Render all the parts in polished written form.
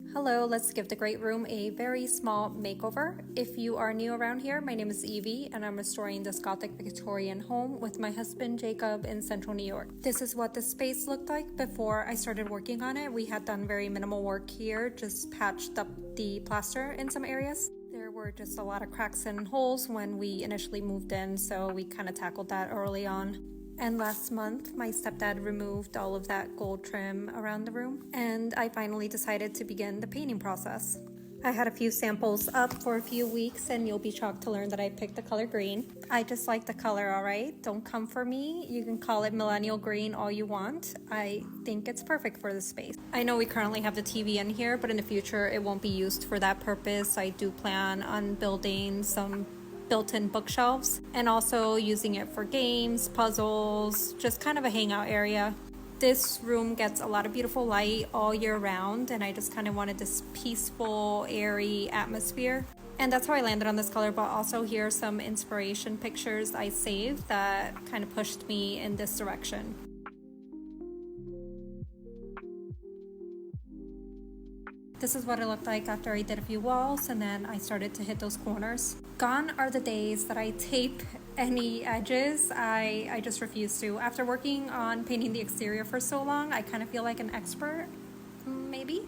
Hello, let's give the great room a very small makeover. If you are new around here, my name is Evie and I'm restoring this Gothic Victorian home with my husband Jacob in central New York. This is what the space looked like before I started working on it. We had done very minimal work here, just patched up the plaster in some areas. There were just a lot of cracks and holes when we initially moved in, so we kind of tackled that early on. And last month, my stepdad removed all of that gold trim around the room, and I finally decided to begin the painting process. I had a few samples up for a few weeks, and you'll be shocked to learn that I picked the color green. I just like the color, alright? Don't come for me. You can call it millennial green all you want. I think it's perfect for the space. I know we currently have the TV in here, but in the future it won't be used for that purpose. I do plan on building some built-in bookshelves and also using it for games, puzzles, just kind of a hangout area. This room gets a lot of beautiful light all year round, and I just kind of wanted this peaceful, airy atmosphere. And that's how I landed on this color, but also here are some inspiration pictures I saved that kind of pushed me in this direction. This is what it looked like after I did a few walls and then I started to hit those corners. Gone are the days that I tape any edges. I just refuse to. After working on painting the exterior for so long, I kind of feel like an expert, maybe.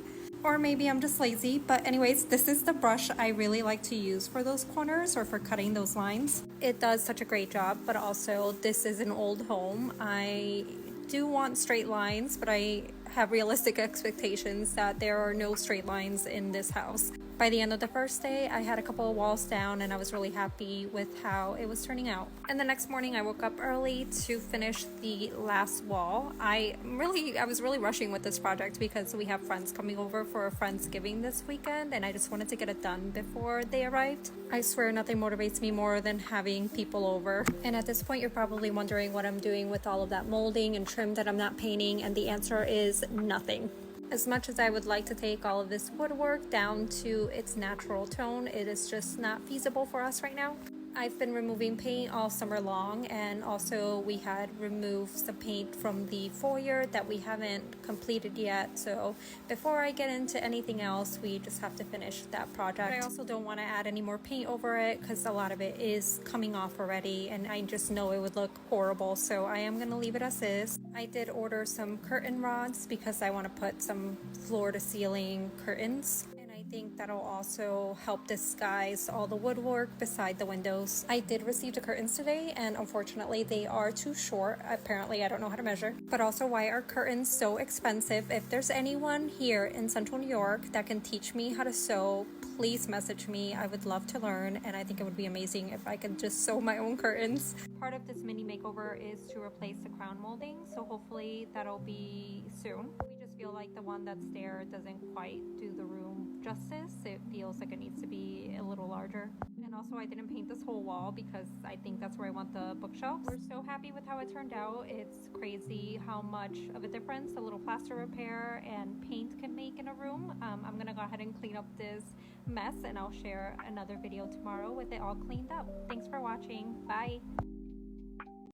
Or maybe I'm just lazy. But anyways, this is the brush I really like to use for those corners or for cutting those lines. It does such a great job, but also this is an old home. I do want straight lines, but I have realistic expectations that there are no straight lines in this house. By the end of the first day, I had a couple of walls down and I was really happy with how it was turning out. And the next morning I woke up early to finish the last wall. I was really rushing with this project because we have friends coming over for a Friendsgiving this weekend and I just wanted to get it done before they arrived. I swear nothing motivates me more than having people over. And at this point you're probably wondering what I'm doing with all of that molding and trim that I'm not painting, and the answer is nothing. As much as I would like to take all of this woodwork down to its natural tone, it is just not feasible for us right now. I've been removing paint all summer long, and also we had removed some paint from the foyer that we haven't completed yet. So before I get into anything else, we just have to finish that project. But I also don't want to add any more paint over it because a lot of it is coming off already and I just know it would look horrible. So I am going to leave it as is. I did order some curtain rods because I want to put some floor to ceiling curtains. I think that'll also help disguise all the woodwork beside the windows. I did receive the curtains today and unfortunately they are too short. Apparently I don't know how to measure. But also, why are curtains so expensive? If there's anyone here in central New York that can teach me how to sew, please message me. I would love to learn, and I think it would be amazing if I could just sew my own curtains. Part of this mini makeover is to replace the crown molding, so hopefully that'll be soon. We just feel like the one that's there doesn't quite do the room justice. It feels like it needs to be a little larger. And also I didn't paint this whole wall because I think that's where I want the bookshelves. We're so happy with how it turned out. It's crazy how much of a difference a little plaster repair and paint can make in a room. I'm gonna go ahead and clean up this mess and I'll share another video tomorrow with it all cleaned up. Thanks for watching. Bye.